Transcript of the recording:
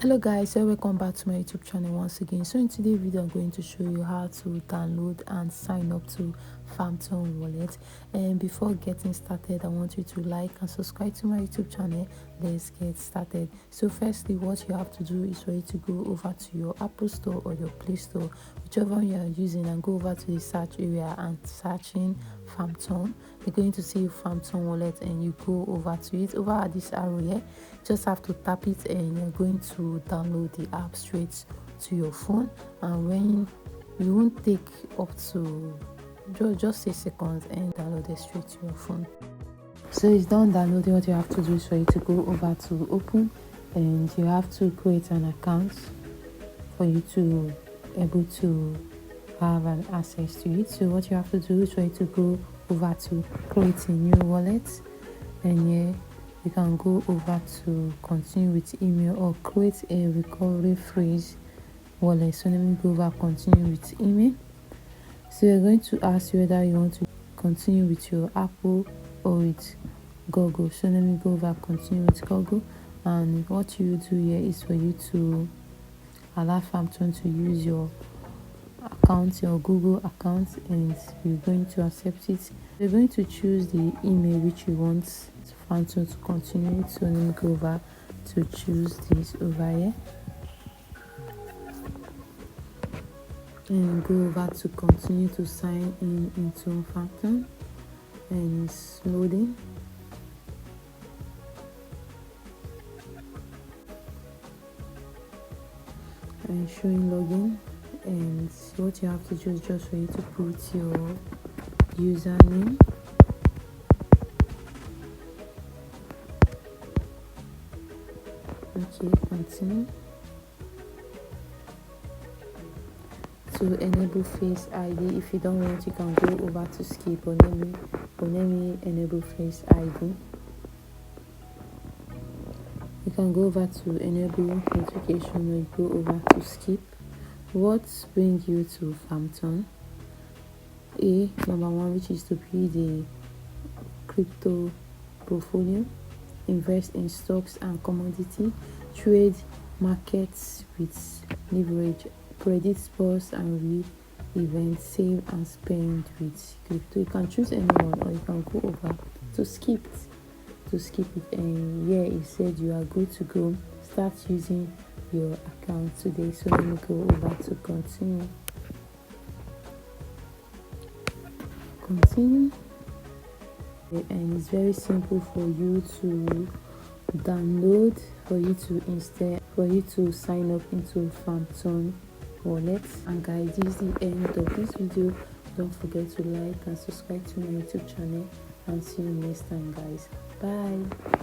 Hello guys, so welcome back to my YouTube channel once again. So in today's video I'm going to show you how to download and sign up to Phantom wallet. And before getting started, I want you to like and subscribe to my YouTube channel. Let's get started. So firstly, what you have to do is for you to go over to your Apple Store or your Play Store, whichever one you are using, and go over to the search area and searching Phantom. You're going to see Phantom wallet and you go over to it. Over at this arrow here, just have to tap it and you're going to download the app straight to your phone. And when you won't take up to just 6 seconds and download it straight to your phone. So it's done downloading. What you have to do is for you to go over to open, and you have to create an account for you to able to have an access to it. So what you have to do is for you to go over to create a new wallet, and here you can go over to continue with email or create a recovery phrase wallet. So let me go over continue with email. So you're going to ask you whether you want to continue with your Apple or with Google. So let me go over continue with Google, and what you do here is for you to allow Phantom to use your account, your Google account, and you're going to accept it. You're going to choose the email which you want Phantom to continue. So let me go over to choose this over here and go over to continue to sign in into Phantom, and it's loading. And showing login, and what you have to do is just for you to put your username, okay, continue. To enable face ID, if you don't want, you can go over to skip, or let me enable face ID. You can go over to enable notification, or you go over to skip. What brings you to Phantom? Number one, which is to be the crypto portfolio, invest in stocks and commodity, trade markets with leverage, predict sports and real events, save and spend with crypto. You can choose anyone, or you can go over to skip it, and yeah, it said you are good to go. Start using your account today. So let me go over to continue, and it's very simple for you to download, for you to install, for you to sign up into Phantom wallet. And guys, this is the end of this video. Don't forget to like and subscribe to my YouTube channel, and see you next time guys. Bye.